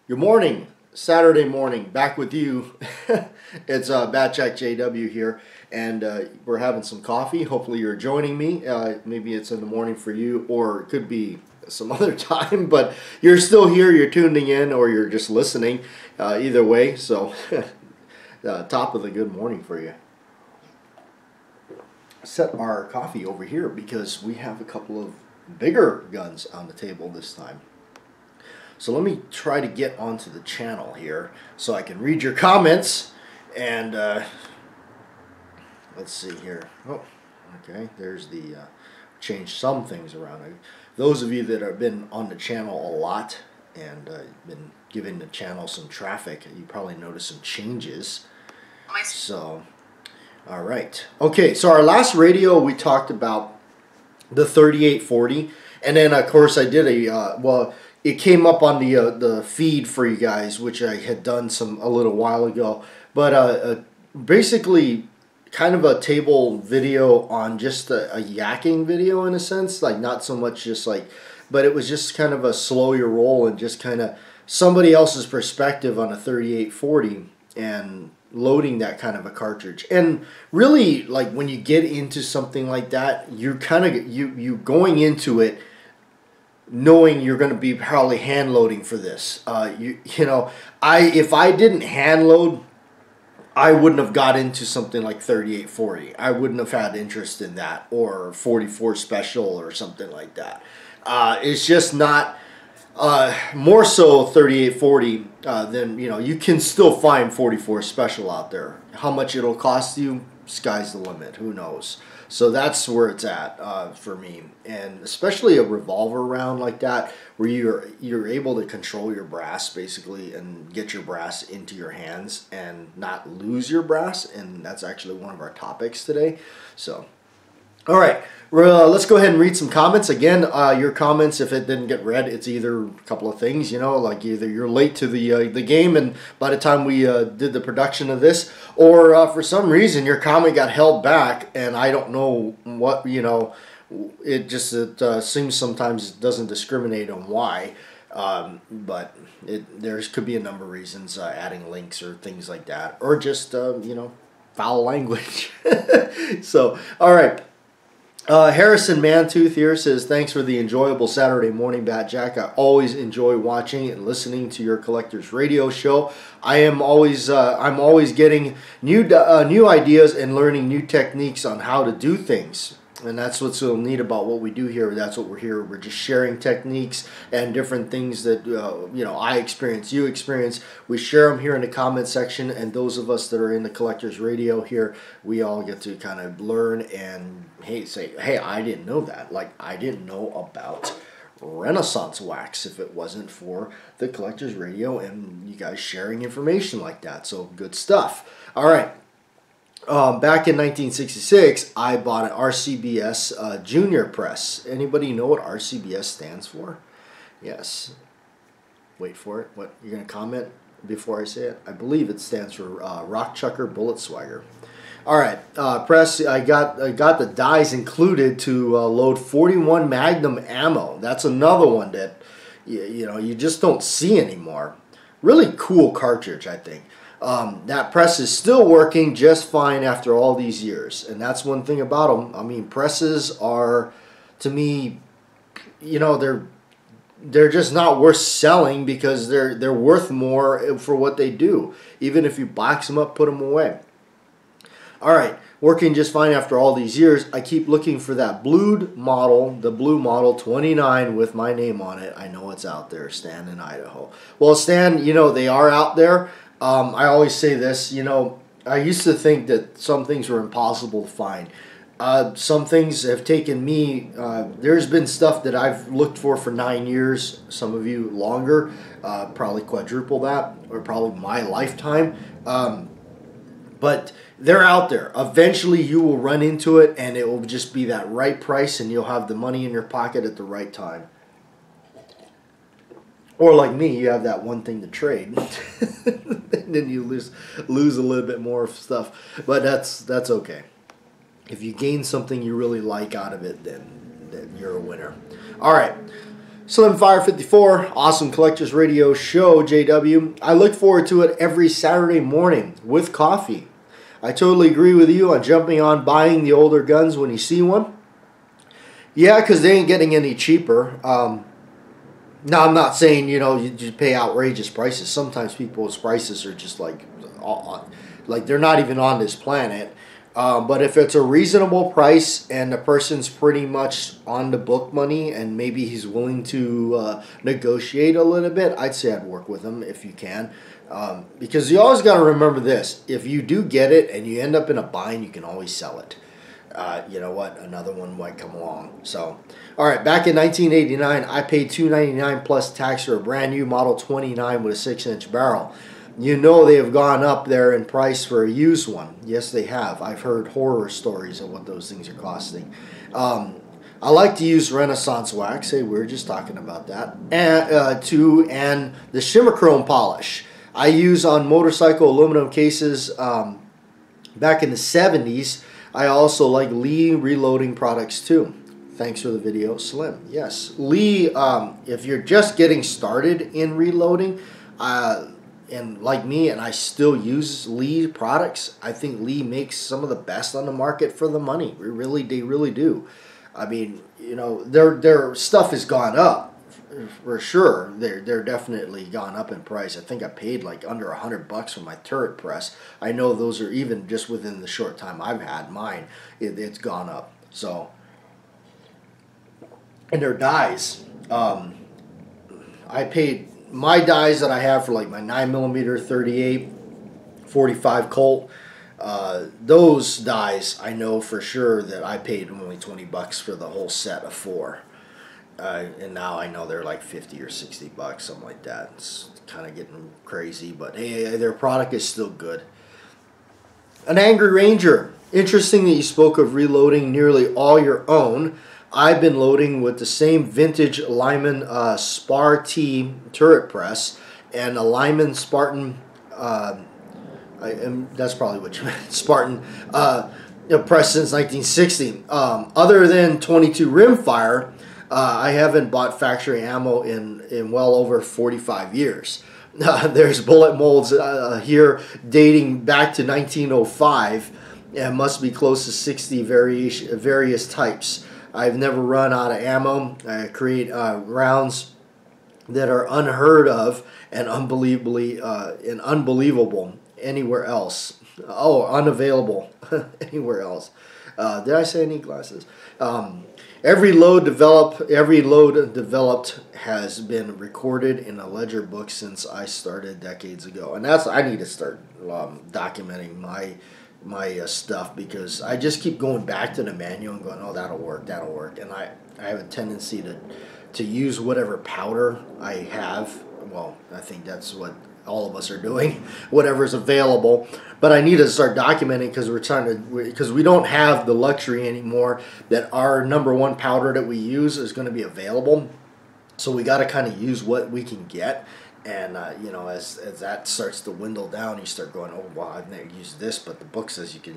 Good morning, Saturday morning, back with you. It's Bat Jack JW here, and we're having some coffee. Hopefully, you're joining me. Maybe it's in the morning for you, or it could be some other time, but you're still here, you're tuning in, or you're just listening. Either way, so top of the good morning for you. Set our coffee over here because we have a couple of bigger guns on the table this time. So let me try to get onto the channel here so I can read your comments. And let's see here. Oh, okay. There's the change some things around. Those of you that have been on the channel a lot and been giving the channel some traffic, you probably noticed some changes. So, all right. Okay, so our last radio we talked about the 3840, and then of course I did a it came up on the feed for you guys, which I had done a little while ago. But basically, kind of a table video on just a yakking video in a sense, like not so much just like, but it was just kind of a slow your roll and just kind of somebody else's perspective on a 3840 and loading that kind of a cartridge. And really, like when you get into something like that, you're kind of you going into it knowing you're going to be probably hand loading for this. If I didn't hand load, I wouldn't have got into something like 3840. I wouldn't have had interest in that, or 44 special or something like that. It's just not more so 3840 than, you can still find 44 special out there. How much it'll cost you, sky's the limit. Who knows? So that's where it's at for me, and especially a revolver round like that, where you're able to control your brass basically and get your brass into your hands and not lose your brass, and that's actually one of our topics today. So, all right, let's go ahead and read some comments. Again, your comments, if it didn't get read, it's either a couple of things, like either you're late to the game and by the time we did the production of this, or for some reason your comment got held back, and I don't know what, it seems sometimes it doesn't discriminate on why. But there could be a number of reasons, adding links or things like that, or just, foul language. So, all right. Harrison Mantooth here says, thanks for the enjoyable Saturday morning, Bat Jack. I always enjoy watching and listening to your Collector's Radio show. I'm always getting new ideas and learning new techniques on how to do things. And that's what's so neat about what we do here. That's what we're here. We're just sharing techniques and different things that, I experience, you experience. We share them here in the comment section. And those of us that are in the Collector's Radio here, we all get to kind of learn and, hey, I didn't know that. Like, I didn't know about Renaissance wax if it wasn't for the Collector's Radio and you guys sharing information like that. So, good stuff. All right. Back in 1966, I bought an RCBS Junior Press. Anybody know what RCBS stands for? Yes. Wait for it. What, you're going to comment before I say it? I believe it stands for Rock Chucker Bullet Swagger. All right, press. I got the dies included to load 41 Magnum ammo. That's another one that you just don't see anymore. Really cool cartridge, I think. That press is still working just fine after all these years, and that's one thing about them. I mean, presses are, to me, they're just not worth selling because they're worth more for what they do. Even if you box them up, put them away. All right, working just fine after all these years. I keep looking for that blue model 29 with my name on it. I know it's out there, Stan in Idaho. Well, Stan, they are out there. I always say this, I used to think that some things were impossible to find. Some things have taken me, there's been stuff that I've looked for 9 years, some of you longer, probably quadruple that, or probably my lifetime. But they're out there. Eventually you will run into it and it will just be that right price and you'll have the money in your pocket at the right time. Or like me, you have that one thing to trade. And then you lose a little bit more stuff. But that's okay. If you gain something you really like out of it, then you're a winner. All right. Slim Fire 54, awesome collectors radio show, JW. I look forward to it every Saturday morning with coffee. I totally agree with you on jumping on buying the older guns when you see one. Yeah, because they ain't getting any cheaper. Now, I'm not saying, you just pay outrageous prices. Sometimes people's prices are just like they're not even on this planet. But if it's a reasonable price and the person's pretty much on the book money and maybe he's willing to negotiate a little bit, I'd say I'd work with him if you can. Because you always got to remember this. If you do get it and you end up in a bind, you can always sell it. You know what? Another one might come along. So, all right, back in 1989, I paid $299 plus tax for a brand new Model 29 with a 6-inch barrel. You know they have gone up there in price for a used one. Yes, they have. I've heard horror stories of what those things are costing. I like to use Renaissance wax. Hey, we were just talking about that. And the shimmer chrome polish. I use on motorcycle aluminum cases back in the 70s. I also like Lee reloading products too. Thanks for the video, Slim. Yes, Lee, if you're just getting started in reloading, and like me, and I still use Lee products, I think Lee makes some of the best on the market for the money. They really do. I mean, their stuff has gone up for sure. They're definitely gone up in price. I think I paid like under $100 for my turret press. I know those are even just within the short time I've had mine. It's gone up. So, and their dies. I paid. My dies that I have for like my 9mm, 38, 45 Colt, those dies I know for sure that I paid only $20 for the whole set of 4. And now I know they're like $50 or $60, something like that. It's kind of getting crazy, but hey, their product is still good. An Angry Ranger. Interesting that you spoke of reloading nearly all your own. I've been loading with the same vintage Lyman Spar T turret press and a Lyman Spartan, that's probably what you meant, Spartan press since 1960. Other than 22 rimfire, I haven't bought factory ammo in well over 45 years. There's bullet molds here dating back to 1905 and must be close to 60 various types. I've never run out of ammo. I create rounds that are unheard of and unbelievable anywhere else. Oh, unavailable anywhere else. Did I say any glasses? Every load developed has been recorded in a ledger book since I started decades ago, and I need to start documenting my stuff, because I just keep going back to the manual and going, oh, that'll work, and I have a tendency to use whatever powder I have. Well, I think that's what all of us are doing, whatever's available. But I need to start documenting, because we don't have the luxury anymore that our #1 powder that we use is going to be available. So we got to kind of use what we can get. And, as that starts to dwindle down, you start going, oh, well, I've never used this, but the book says you can,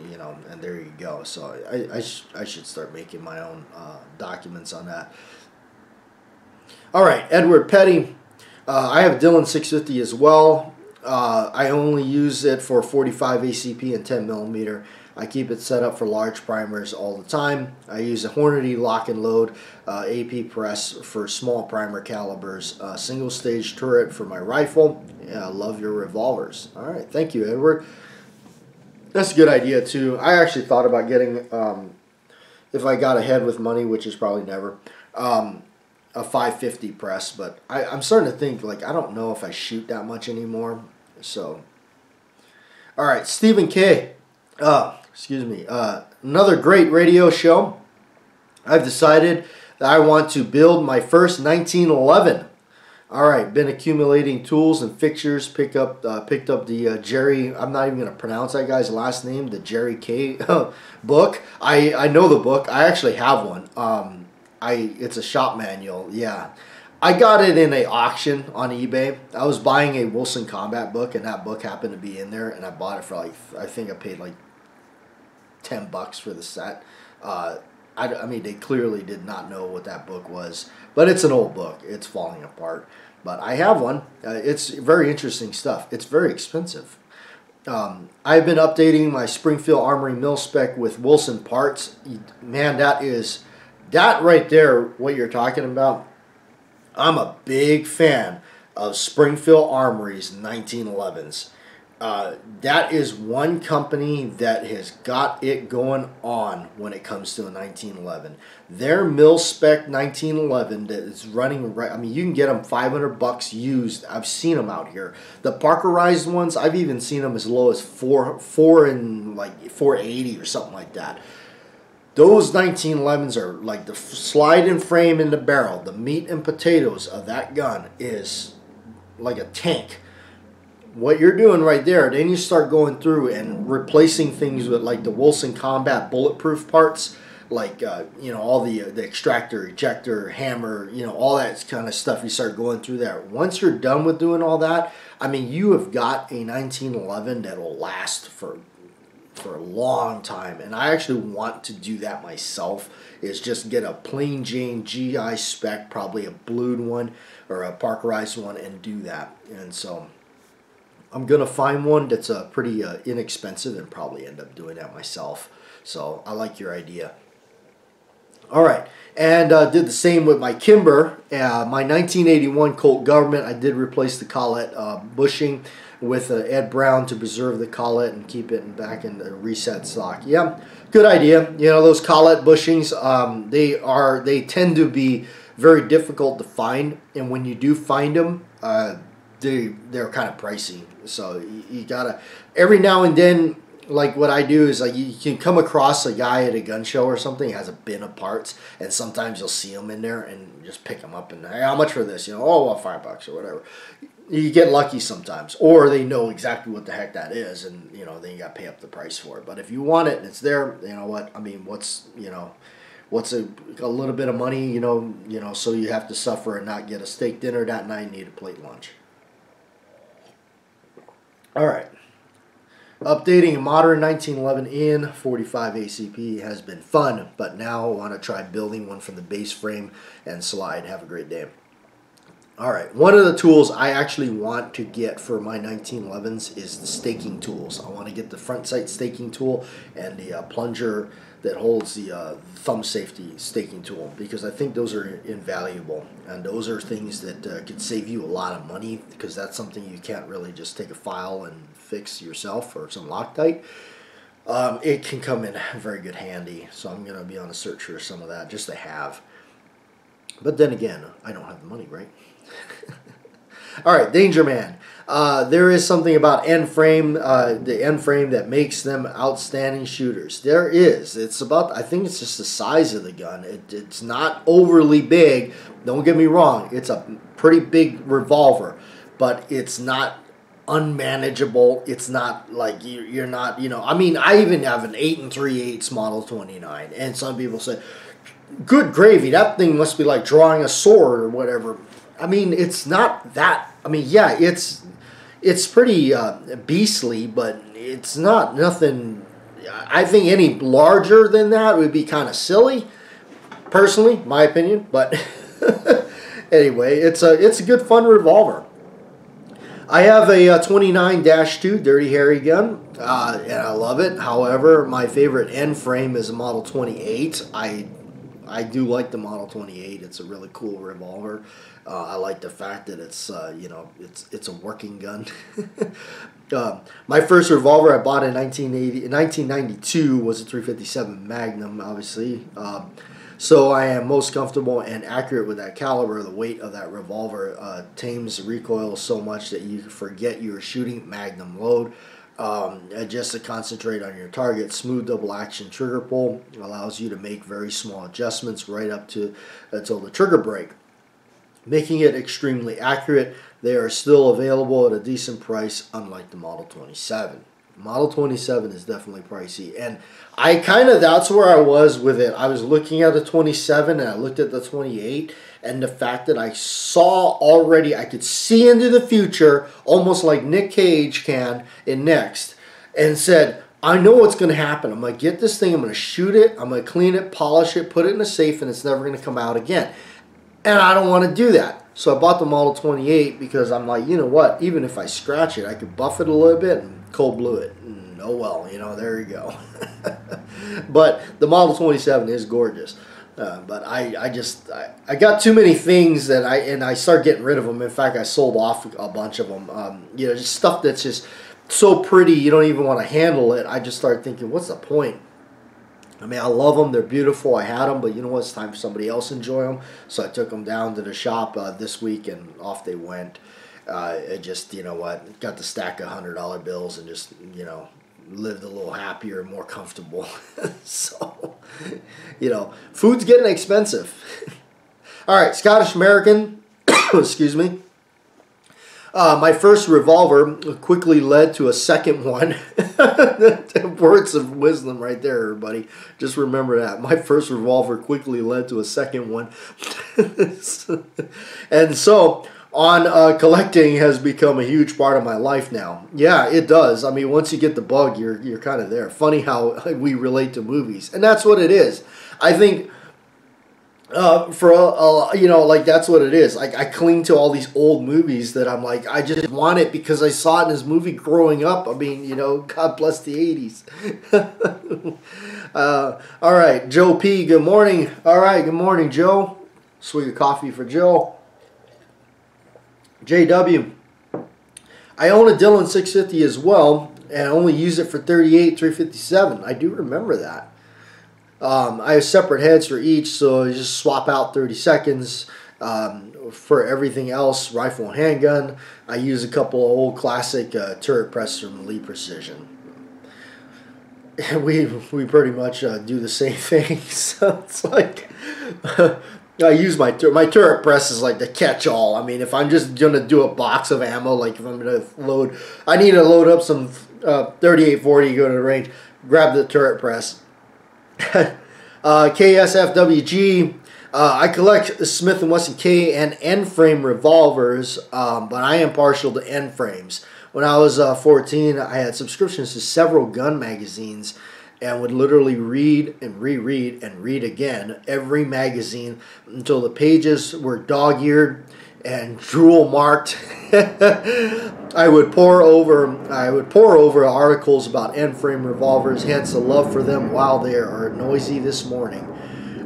and there you go. So I should start making my own documents on that. All right, Edward Petty. I have a Dillon 650 as well. I only use it for 45 ACP and 10mm. I keep it set up for large primers all the time. I use a Hornady lock and load AP press for small primer calibers. Single stage turret for my rifle. Yeah, I love your revolvers. All right, thank you, Edward. That's a good idea too. I actually thought about getting, if I got ahead with money, which is probably never, a 550 press. But I'm starting to think, like, I don't know if I shoot that much anymore. So, all right, Stephen K. Excuse me. Another great radio show. I've decided that I want to build my first 1911. All right, been accumulating tools and fixtures. Picked up the Jerry. I'm not even gonna pronounce that guy's last name. The Jerry K book. I know the book. I actually have one. It's a shop manual. Yeah. I got it in an auction on eBay. I was buying a Wilson Combat book, and that book happened to be in there, and I bought it for like, I think I paid like $10 for the set. I mean, they clearly did not know what that book was. But it's an old book. It's falling apart. But I have one. It's very interesting stuff. It's very expensive. I've been updating my Springfield Armory mil spec with Wilson parts. Man, that right there, what you're talking about, I'm a big fan of Springfield Armory's 1911s. That is one company that has got it going on when it comes to a 1911. Their mil spec 1911 that is running right. I mean, you can get them $500 used. I've seen them out here. The Parkerized ones, I've even seen them as low as four and like 480 or something like that. Those 1911s are like the slide and frame in the barrel. The meat and potatoes of that gun is like a tank. What you're doing right there, then you start going through and replacing things with like the Wilson Combat bulletproof parts, like all the extractor, ejector, hammer, all that kind of stuff. You start going through that. Once you're done with doing all that, I mean, you have got a 1911 that'll last for a long time. And I actually want to do that myself, is just get a plain Jane GI spec, probably a blued one or a Parkerized one, and do that. And so I'm going to find one that's pretty inexpensive and probably end up doing that myself. So I like your idea. All right. And did the same with my Kimber. My 1981 Colt Government, I did replace the collet bushing with Ed Brown to preserve the collet and keep it back in the reset stock. Yeah, good idea. Those collet bushings, they tend to be very difficult to find. And when you do find them, they're kind of pricey. So you gotta, every now and then, like what I do is like you can come across a guy at a gun show or something, has a bin of parts, and sometimes you'll see them in there and just pick them up and, hey, how much for this? Oh, well, $5 or whatever. You get lucky sometimes, or they know exactly what the heck that is, and then you got to pay up the price for it. But if you want it and it's there, you know what? I mean, what's a little bit of money, so you have to suffer and not get a steak dinner that night and eat a plate lunch. All right. Updating a modern 1911 in 45 ACP has been fun, but now I want to try building one from the base frame and slide. Have a great day. All right. One of the tools I actually want to get for my 1911s is the staking tools. I want to get the front sight staking tool and the plunger that holds the thumb safety staking tool, because I think those are invaluable, and those are things that could save you a lot of money, because that's something you can't really just take a file and fix yourself or some Loctite. It can come in very good handy, so I'm going to be on a search for some of that just to have. But then again, I don't have the money, right? All right, Danger Man. There is something about end frame, the end frame that makes them outstanding shooters. There is. It's about, I think it's just the size of the gun. It's not overly big. Don't get me wrong. It's a pretty big revolver, but it's not unmanageable. It's not like you're not, I mean, I even have an 8 3/8 Model 29, and some people say, good gravy, that thing must be like drawing a sword or whatever. I mean, it's not that. I mean, yeah, it's pretty beastly, but it's not nothing. I think any larger than that would be kind of silly, personally, my opinion. But anyway, it's a good fun revolver. I have a 29-2 Dirty Harry gun, and I love it. However, my favorite end frame is a Model 28. I do like the Model 28. It's a really cool revolver. I like the fact that it's it's a working gun. My first revolver I bought in 1992 was a .357 Magnum, obviously. So I am most comfortable and accurate with that caliber. The weight of that revolver tames recoil so much that you forget you're shooting Magnum load. Just to concentrate on your target. Smooth double action trigger pull allows you to make very small adjustments right up to until the trigger break, making it extremely accurate. They are still available at a decent price, unlike the Model 27. Model 27 is definitely pricey, and that's where I was with it. I was looking at the 27 and I looked at the 28, and the fact that I saw already, I could see into the future, almost like Nick Cage can in Next, and said, I know what's going to happen. I'm going to get this thing, I'm going to shoot it, I'm going to clean it, polish it, put it in a safe, and it's never going to come out again. And I don't want to do that. So I bought the Model 28 because I'm like, you know what, even if I scratch it, I could buff it a little bit and cold blue it. And oh well, you know, there you go. But the Model 27 is gorgeous. But I got too many things that I start getting rid of them. In fact, I sold off a bunch of them. You know, just stuff that's just so pretty you don't even want to handle it. I just started thinking, what's the point? I mean, I love them. They're beautiful. I had them, but you know what? It's time for somebody else to enjoy them. So I took them down to the shop this week, and off they went. It just, you know what, got the stack of $100 bills and just, you know, lived a little happier and more comfortable. So, you know, food's getting expensive. All right, Scottish American, excuse me. My first revolver quickly led to a second one. Words of wisdom right there, everybody. Just remember that. My first revolver quickly led to a second one. And so on collecting has become a huge part of my life now. Yeah, it does. I mean, once you get the bug, you're kind of there. Funny how we relate to movies. And that's what it is. I think you know, like that's what it is. Like I cling to all these old movies that I'm like, I just want it because I saw it in this movie growing up. I mean, you know, God bless the 80s. All right, Joe P, good morning. All right, good morning, Joe. Swig of coffee for Joe. JW, I own a Dillon 650 as well, and I only use it for 38, 357. I do remember that. I have separate heads for each, so I just swap out 30 seconds. For everything else, rifle and handgun, I use a couple of old classic turret presses from Elite Precision. We pretty much do the same thing. So it's like I use my turret press is like the catch-all. I mean, if I'm just gonna do a box of ammo, like if I'm gonna load, I need to load up some 3840, go to the range, grab the turret press. KSFWG, I collect Smith & Wesson K and N frame revolvers, but I am partial to N frames. When I was 14, I had subscriptions to several gun magazines and would literally read and reread and read again every magazine until the pages were dog-eared and drool marked. I would pore over articles about N-frame revolvers, hence the love for them while they are noisy this morning.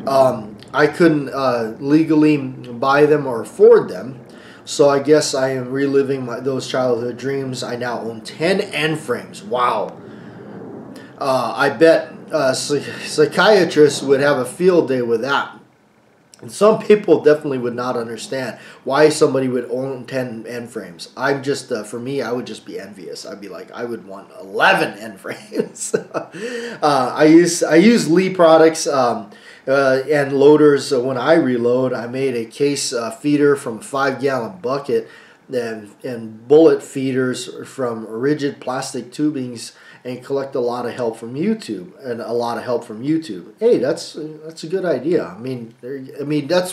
I couldn't legally buy them or afford them, so I guess I am reliving those childhood dreams. I now own 10 N-frames. Wow. I bet psychiatrists would have a field day with that. And some people definitely would not understand why somebody would own 10 N-frames. I'm just, for me, I would just be envious. I'd be like, I would want 11 N-frames. I use Lee products and loaders. When I reload, I made a case feeder from a 5-gallon bucket and bullet feeders from rigid plastic tubings, and collect a lot of help from YouTube Hey, that's a good idea. I mean that's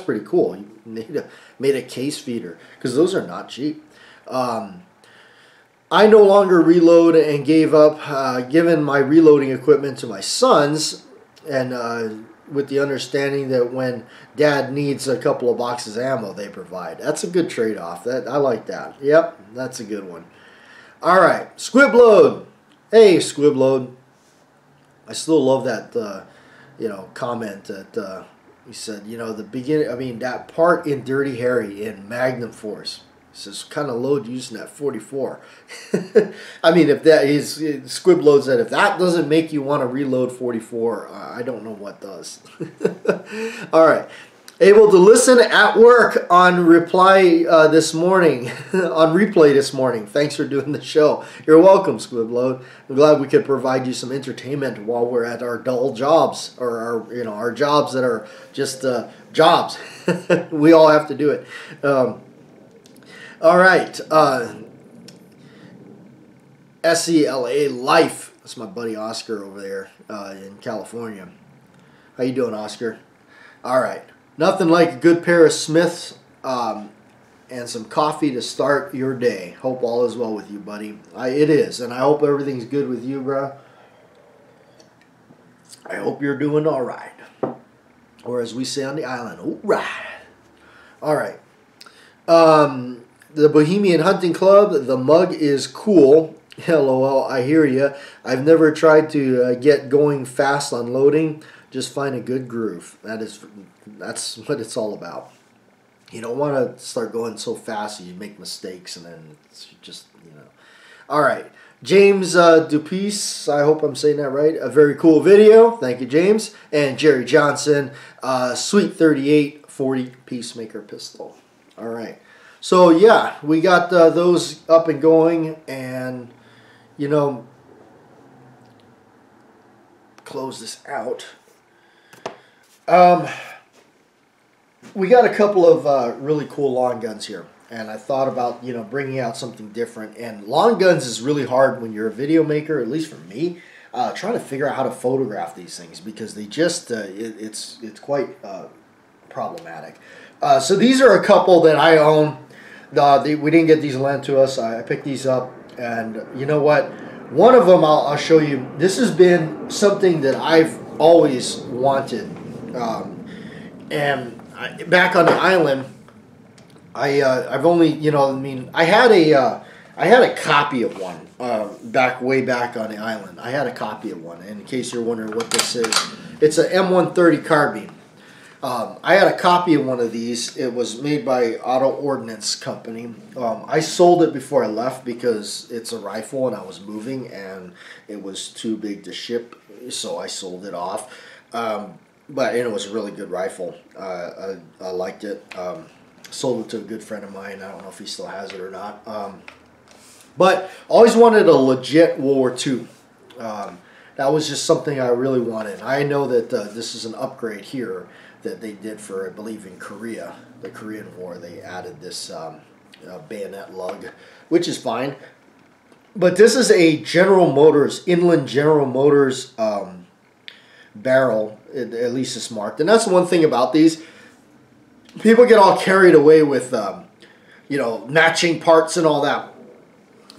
pretty cool. You made a case feeder, because those are not cheap. I no longer reload and gave up, given my reloading equipment to my sons, and with the understanding that when Dad needs a couple of boxes of ammo, they provide. That's a good trade-off. I like that. Yep, that's a good one. All right, Squibload. Hey, Squibload. I still love that, comment that he said, the beginning, I mean, that part in Dirty Harry in Magnum Force. He says, kind of load using that 44. I mean, if that is, Squibload said, if that doesn't make you want to reload 44, I don't know what does. All right. Able to listen at work on replay this morning. Thanks for doing the show. You're welcome, Squibload. I'm glad we could provide you some entertainment while we're at our dull jobs, or our jobs that are just jobs. We all have to do it. All right. SELA Life. That's my buddy Oscar over there in California. How you doing, Oscar? All right. Nothing like a good pair of Smiths and some coffee to start your day. Hope all is well with you, buddy. It is, and I hope everything's good with you, bro. I hope you're doing all right. Or as we say on the island, all right. All right. The Bohemian Hunting Club, the mug is cool. LOL, I hear you. I've never tried to get going fast on loading. Just find a good groove. That's what it's all about. You don't want to start going so fast you make mistakes and then it's just, All right. James Dupice, I hope I'm saying that right. A very cool video. Thank you, James. And Jerry Johnson, Sweet 38 40 Peacemaker pistol. All right. So, yeah, we got those up and going. And, close this out. We got a couple of really cool long guns here. And I thought about, bringing out something different. And long guns is really hard when you're a video maker, at least for me, trying to figure out how to photograph these things because they just, it's quite problematic. So these are a couple that I own. We didn't get these lent to us. I picked these up. And you know what? One of them I'll show you. This has been something that I've always wanted. Back on the island, I've only, I had a copy of one way back on the island. I had a copy of one. And in case you're wondering what this is, it's an M130 carbine. I had a copy of one of these. It was made by Auto Ordnance Company. I sold it before I left because it's a rifle and I was moving and it was too big to ship, so I sold it off. But it was a really good rifle. I liked it. Sold it to a good friend of mine. I don't know if he still has it or not. But always wanted a legit World War II. That was just something I really wanted. I know that this is an upgrade here that they did for, I believe, in Korea, the Korean War. They added this bayonet lug, which is fine. But this is a General Motors, Inland General Motors barrel, at least it's marked. And that's the one thing about these. People get all carried away with, matching parts and all that.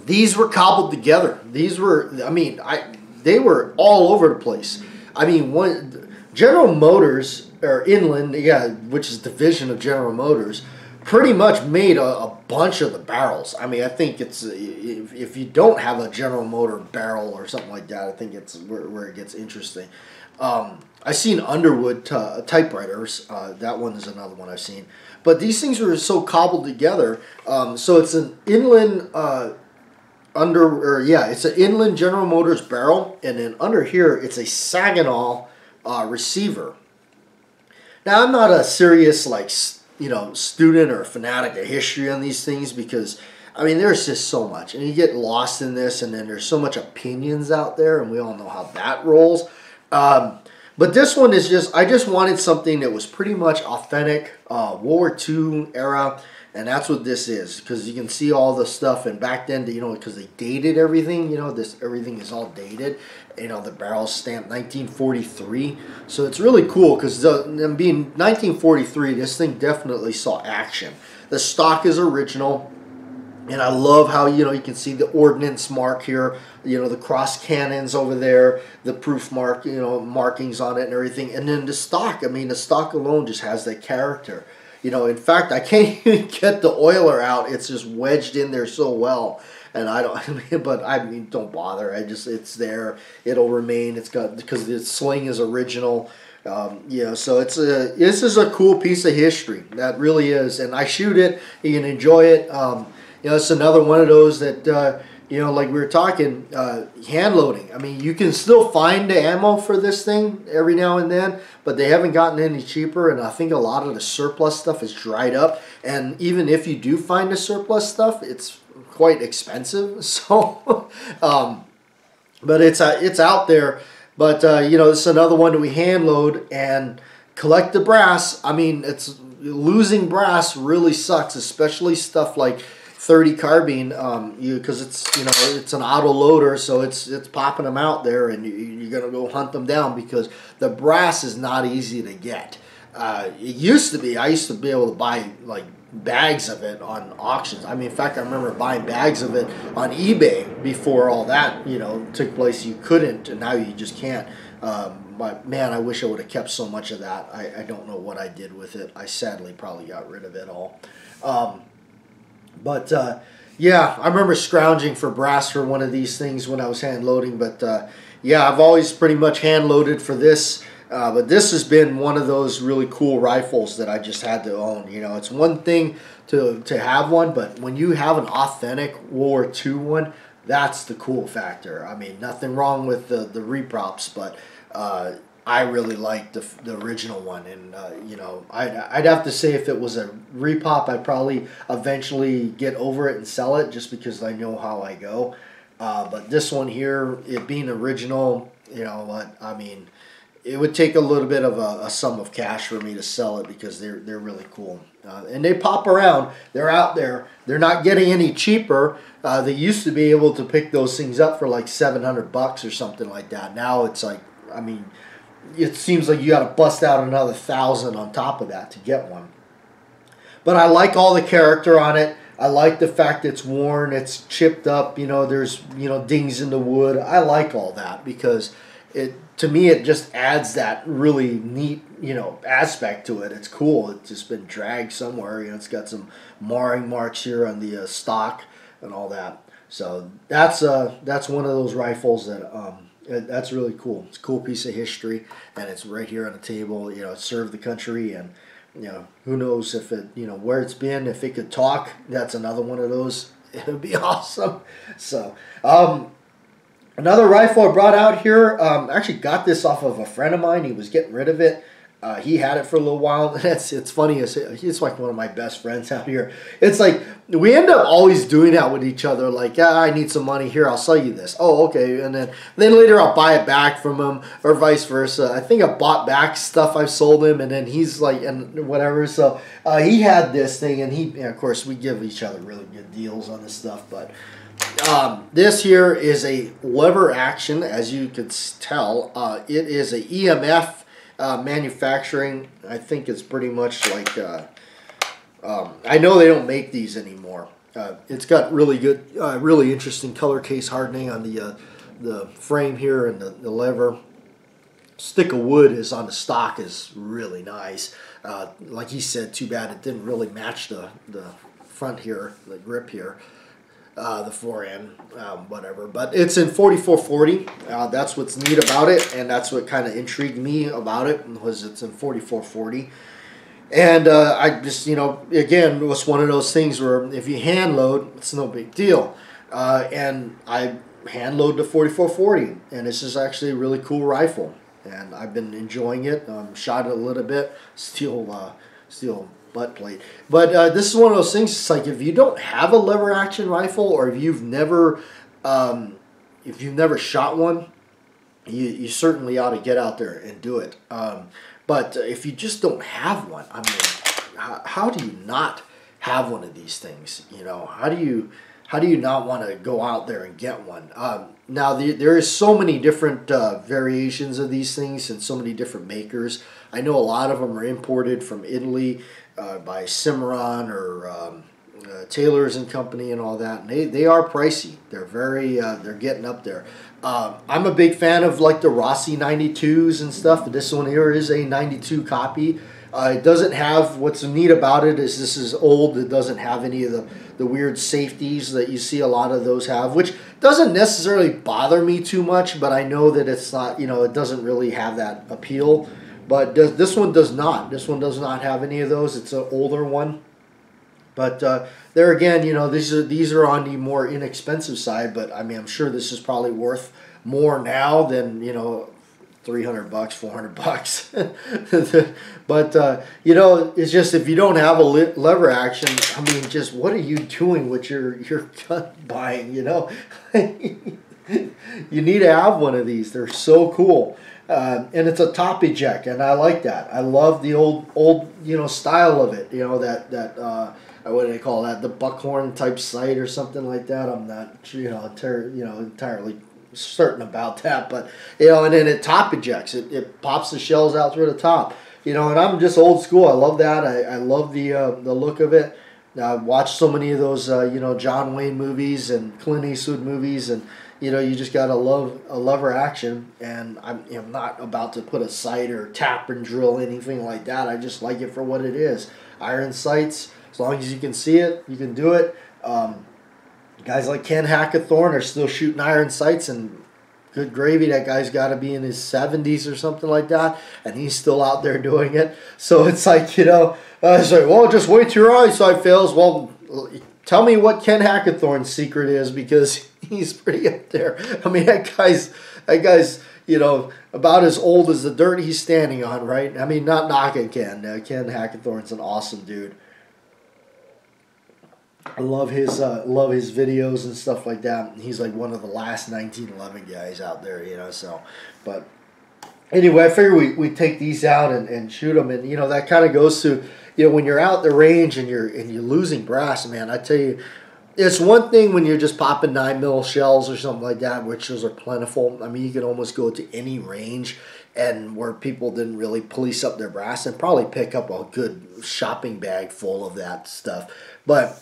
These were cobbled together. These were, they were all over the place. General Motors, or Inland, which is a division of General Motors, pretty much made a bunch of the barrels. I think it's, if you don't have a General Motor barrel or something like that, I think it's where it gets interesting. I've seen Underwood typewriters. That one is another one I've seen. But these things were so cobbled together. So it's an Inland it's an Inland General Motors barrel, and then under here it's a Saginaw receiver. Now I'm not a serious student or fanatic of history on these things because there's just so much, and you get lost in this, and then there's so much opinions out there, and we all know how that rolls. But this one is just, I just wanted something that was pretty much authentic, World War II era, and that's what this is, because you can see all the stuff, and back then, because they dated everything, everything is all dated, the barrel's stamped 1943, so it's really cool, because being 1943, this thing definitely saw action. The stock is original. And I love how, you can see the ordnance mark here, the cross cannons over there, the proof mark, markings on it and everything. And then the stock, the stock alone just has that character. In fact, I can't even get the oiler out. It's just wedged in there so well. And don't bother. It's there. It'll remain. It's got, because the sling is original. So this is a cool piece of history. That really is. And I shoot it. You can enjoy it. It's another one of those that, like we were talking, hand loading. You can still find the ammo for this thing every now and then, but they haven't gotten any cheaper, and I think a lot of the surplus stuff is dried up. And even if you do find the surplus stuff, it's quite expensive. So, but it's out there. But, this is another one that we hand load and collect the brass. It's losing brass really sucks, especially stuff like 30 carbine, because it's an auto loader, so it's popping them out there, and you're gonna go hunt them down because the brass is not easy to get. It used to be. I used to be able to buy bags of it on auctions. I mean, in fact, I remember buying bags of it on eBay before all that, you know, took place. You couldn't, and now you just can't. But man, I wish I would have kept so much of that. I don't know what I did with it. I sadly probably got rid of it all. Yeah, I remember scrounging for brass for one of these things when I was hand loading. But yeah, I've always pretty much hand loaded for this. But this has been one of those really cool rifles that I just had to own. You know, it's one thing to have one, but when you have an authentic World War II one, that's the cool factor. I mean, nothing wrong with the reprops, but I really like the original one. And you know, I'd have to say if it was a repop, I'd probably eventually get over it and sell it just because I know how I go. But this one here, it being original, you know what, I mean, it would take a little bit of a sum of cash for me to sell it because they're really cool. And they pop around. They're out there. They're not getting any cheaper. They used to be able to pick those things up for like $700 or something like that. Now it's like, I mean, it seems like you got to bust out another $1,000 on top of that to get one. But I like all the character on it. I like the fact it's worn, it's chipped up, you know, there's, you know, dings in the wood. I like all that because to me it just adds that really neat, you know, aspect to it. It's cool. It's just been dragged somewhere. You know, it's got some marring marks here on the stock and all that. So that's one of those rifles that that's really cool. It's a cool piece of history, and it's right here on the table. You know, it served the country, and you know, who knows if it, you know, where it's been. If it could talk, that's another one of those. It would be awesome. So, another rifle I brought out here. I actually got this off of a friend of mine. He was getting rid of it. He had it for a little while. It's funny. He's like one of my best friends out here. It's like we end up always doing that with each other. Like, yeah, I need some money here. I'll sell you this. Oh, okay. And then later I'll buy it back from him, or vice versa. I think I bought back stuff I've sold him, and then he's like, and whatever. So he had this thing, and of course, we give each other really good deals on this stuff. But this here is a lever action, as you could tell. It is a EMF. Manufacturing, I think it's pretty much like, I know they don't make these anymore. It's got really good, really interesting color case hardening on the frame here and the lever. Stick of wood is on the stock is really nice. Like he said, too bad it didn't really match the front here, the grip here. The forend, whatever. But it's in 4440. That's what's neat about it, and that's what kind of intrigued me about it, was it's in 4440. And I just, you know, again, it was one of those things where if you hand load, it's no big deal. And I hand load the 4440, and this is actually a really cool rifle. And I've been enjoying it. Shot it a little bit, steel butt plate. But this is one of those things, it's like if you don't have a lever action rifle, or if you've never shot one, you certainly ought to get out there and do it. But if you just don't have one, I mean, how do you not have one of these things? You know, how do you not want to go out there and get one? Now there is so many different variations of these things and so many different makers. I know a lot of them are imported from Italy by Cimarron or Taylor's and Company and all that. And they are pricey. They're very they're getting up there. I'm a big fan of like the Rossi 92s and stuff. This one here is a 92 copy. It doesn't have, what's neat about it is this is old. It doesn't have any of the weird safeties that you see a lot of those have, which doesn't necessarily bother me too much, but I know that it's not, you know, it doesn't really have that appeal. But this one does not. This one does not have any of those. It's an older one. But there again, you know, these are on the more inexpensive side, but I mean, I'm sure this is probably worth more now than, you know, $300, $400. But you know, it's just if you don't have a lever action, I mean, just what are you doing with your gun buying? You know, you need to have one of these. They're so cool, and it's a top eject, and I like that. I love the old you know style of it. You know that what do they call that? The buckhorn type sight or something like that. I'm not entirely certain about that, but you know, and then it top ejects. It pops the shells out through the top. You know, and I'm just old school. I love that. I love the look of it. watched so many of those, John Wayne movies and Clint Eastwood movies, and you just gotta love her action. And I'm not about to put a sight or tap and drill anything like that. I just like it for what it is. Iron sights. As long as you can see it, you can do it. Guys like Ken Hackathorn are still shooting iron sights, and good gravy, that guy's got to be in his 70s or something like that, and he's still out there doing it. So it's like, it's like, well, just wait till your eyesight fails. Well, tell me what Ken Hackathorn's secret is, because he's pretty up there. I mean, that guy's about as old as the dirt he's standing on, right? I mean, not knocking Ken. Ken Hackathorn's an awesome dude. I love his videos and stuff like that. He's like one of the last 1911 guys out there, So, but anyway, I figure we take these out and shoot them, and that kind of goes to when you're out the range and you're losing brass, man. I tell you, it's one thing when you're just popping 9mm shells or something like that, which those are plentiful. I mean, you can almost go to any range and where people didn't really police up their brass and probably pick up a good shopping bag full of that stuff, but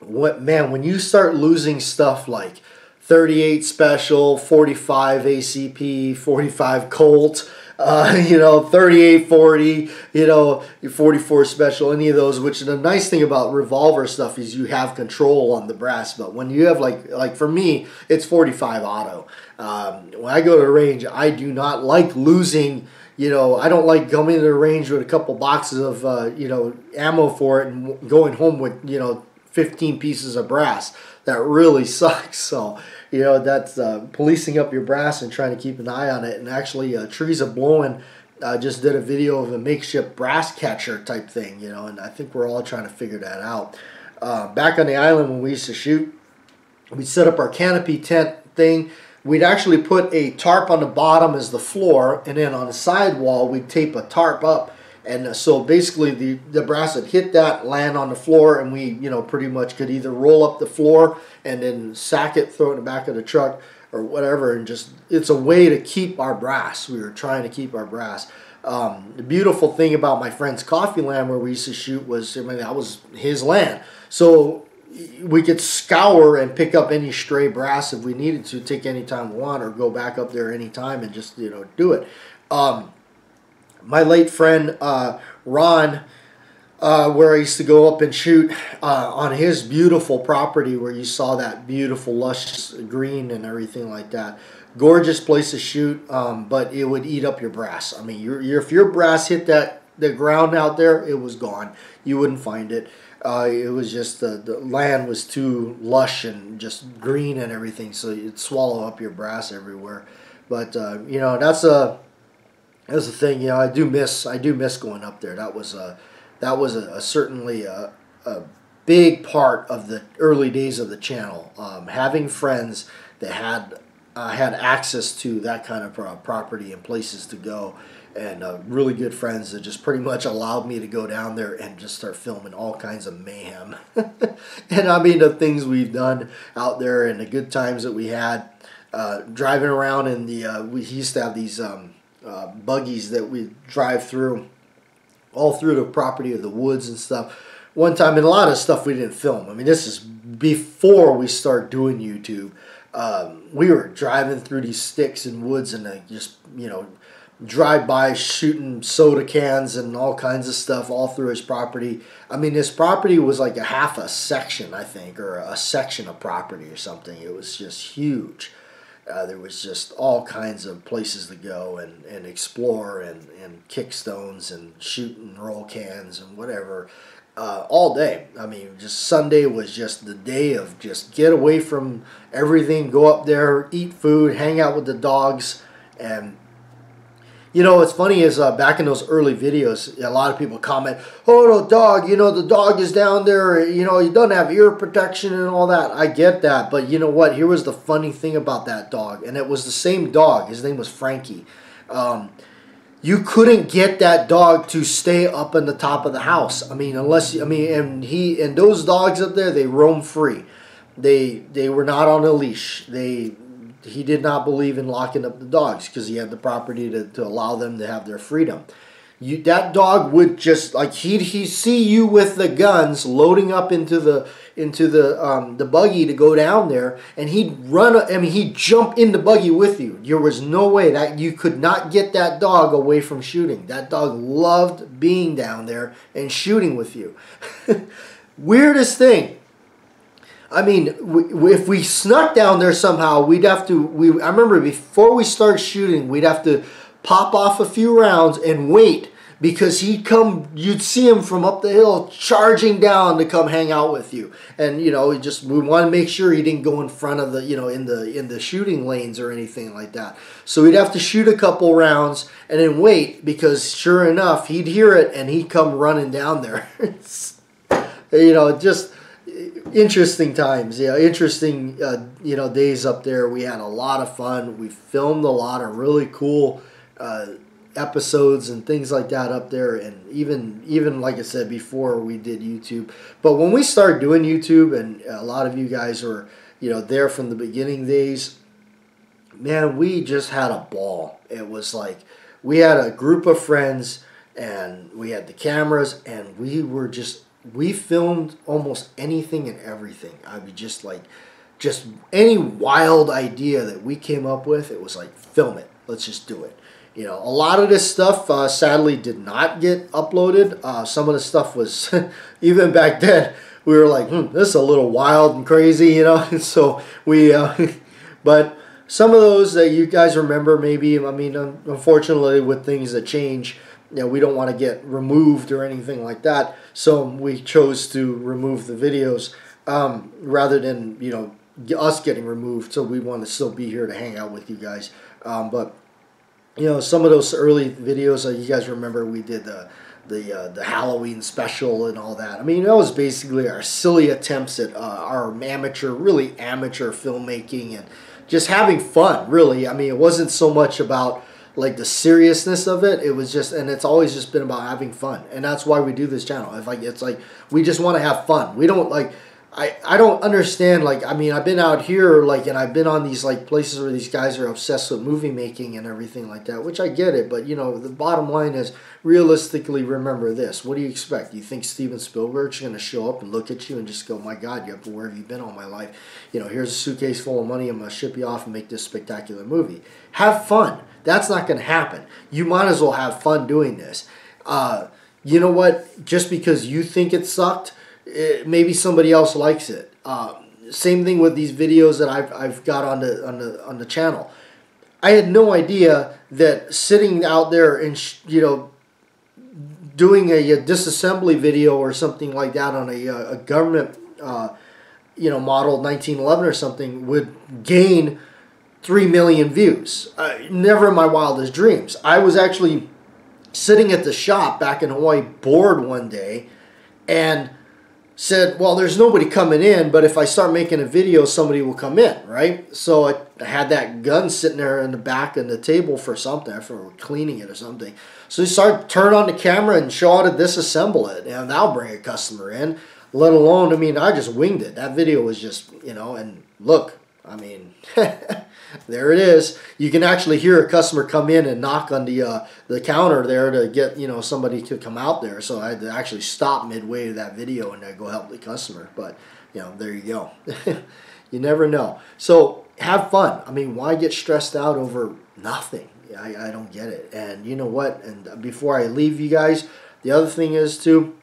when you start losing stuff like 38 Special, 45 ACP, 45 Colt, 38 40, 44 Special, any of those, which the nice thing about revolver stuff is you have control on the brass. But when you have like for me, it's 45 auto. When I go to the range, I do not like losing. I don't like coming to the range with a couple boxes of ammo for it and going home with 15 pieces of brass. That really sucks. So, that's policing up your brass and trying to keep an eye on it. And actually, Trees of Blowing just did a video of a makeshift brass catcher type thing, and I think we're all trying to figure that out. Back on the island when we used to shoot, we'd set up our canopy tent thing. We'd actually put a tarp on the bottom as the floor, and then on the side wall, we'd tape a tarp up. And so basically the brass would hit that, land on the floor, and we, pretty much could either roll up the floor and then sack it, throw it in the back of the truck or whatever, and just, it's a way to keep our brass. We were trying to keep our brass. The beautiful thing about my friend's coffee land where we used to shoot was, that was his land. So we could scour and pick up any stray brass if we needed to, take any time we want, or go back up there anytime and just, do it. My late friend Ron, where I used to go up and shoot on his beautiful property where you saw that beautiful lush green and everything like that. Gorgeous place to shoot, but it would eat up your brass. I mean, if your brass hit the ground out there, it was gone. You wouldn't find it. It was just the land was too lush and just green and everything, so it'd swallow up your brass everywhere. But that's the thing, I do miss going up there. That was certainly a big part of the early days of the channel. Having friends that had access to that kind of property and places to go, and really good friends that just pretty much allowed me to go down there and just start filming all kinds of mayhem. And I mean the things we've done out there and the good times that we had driving around in we used to have these buggies that we drive through all through the property of the woods and stuff. One time, and a lot of stuff we didn't film. I mean, this is before we start doing YouTube. We were driving through these sticks and woods and just, drive by shooting soda cans and all kinds of stuff all through his property. I mean, his property was like a half a section, I think, or a section of property or something. It was just huge. There was just all kinds of places to go and explore and kick stones and shoot and roll cans and whatever all day. I mean, just Sunday was just the day of just get away from everything, go up there, eat food, hang out with the dogs. And what's funny is back in those early videos, a lot of people comment, oh, the dog, the dog is down there, he doesn't have ear protection and all that. I get that, but you know what? Here was the funny thing about that dog, and it was the same dog. His name was Frankie. You couldn't get that dog to stay up in the top of the house. I mean, and those dogs up there, they roam free. They were not on a leash. He did not believe in locking up the dogs because he had the property to allow them to have their freedom. that dog would just like he'd see you with the guns loading up into the buggy to go down there, and he'd run. I mean, he'd jump in the buggy with you. There was no way that you could not get that dog away from shooting. That dog loved being down there and shooting with you. Weirdest thing. I mean, if we snuck down there somehow, we'd have to. I remember before we start shooting, we'd have to pop off a few rounds and wait, because you'd see him from up the hill charging down to come hang out with you. And we want to make sure he didn't go in front of the in the shooting lanes or anything like that. So we'd have to shoot a couple rounds and then wait, because sure enough he'd hear it and he'd come running down there. Just interesting times. Interesting days up there. We had a lot of fun. We filmed a lot of really cool episodes and things like that up there, and even like I said before, we did YouTube. But when we started doing YouTube, and a lot of you guys were there from the beginning days, man, we just had a ball. It was like we had a group of friends, and we had the cameras, and we filmed almost anything and everything. I mean, just any wild idea that we came up with, it was like, film it, let's just do it. A lot of this stuff sadly did not get uploaded. Some of the stuff was, even back then, we were like, this is a little wild and crazy, So we, but some of those that you guys remember, maybe, I mean, unfortunately, with things that change, we don't want to get removed or anything like that. So we chose to remove the videos rather than, us getting removed. So we want to still be here to hang out with you guys. But some of those early videos, you guys remember we did the Halloween special and all that. I mean, that was basically our silly attempts at our really amateur filmmaking and just having fun, really. I mean, it wasn't so much about like the seriousness of it. It was just, and it's always just been about having fun. And that's why we do this channel. It's like we just want to have fun. We don't like, I don't understand, like, I mean, I've been out here, like, and I've been on these, like, places where these guys are obsessed with movie making and everything like that, which I get it, but, the bottom line is, realistically, remember this. What do you expect? You think Steven Spielberg's going to show up and look at you and just go, my God, where have you been all my life? Here's a suitcase full of money, I'm going to ship you off and make this spectacular movie. Have fun. That's not going to happen. You might as well have fun doing this. You know what? Just because you think it sucked, maybe somebody else likes it. Same thing with these videos that I've got on the channel. I had no idea that sitting out there and doing a disassembly video or something like that on a government model 1911 or something would gain 3 million views. Never in my wildest dreams. I was actually sitting at the shop back in Hawaii, bored one day, and said, well, there's nobody coming in, but if I start making a video, somebody will come in, right? So I had that gun sitting there in the back of the table for something, for cleaning it or something. So you turn on the camera and show how to disassemble it, and that'll bring a customer in, let alone, I mean, I just winged it. That video was just, and look, I mean, there it is. You can actually hear a customer come in and knock on the counter there to get, somebody to come out there. So I had to actually stop midway to that video and go help the customer. But, there you go. You never know. So have fun. I mean, why get stressed out over nothing? I don't get it. And you know what? And before I leave you guys, the other thing is too,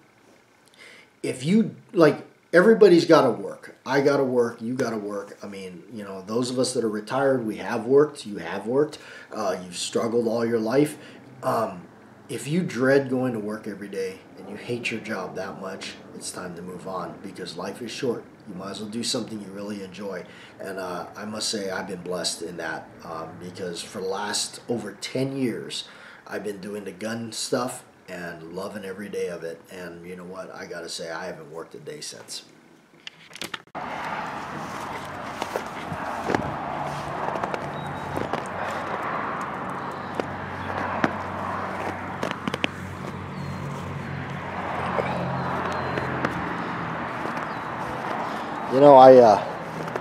if you, everybody's got to work. I got to work. You got to work. I mean, those of us that are retired, we have worked. You have worked. You've struggled all your life. If you dread going to work every day and you hate your job that much, it's time to move on, because life is short. You might as well do something you really enjoy. And I must say I've been blessed in that, because for the last over 10 years, I've been doing the gun stuff and loving every day of it. And you know what? I got to say, I haven't worked a day since.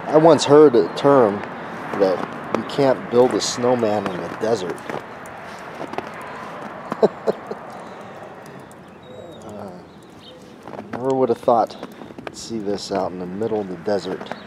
I once heard a term that you can't build a snowman in a desert. would have thought, see this out in the middle of the desert.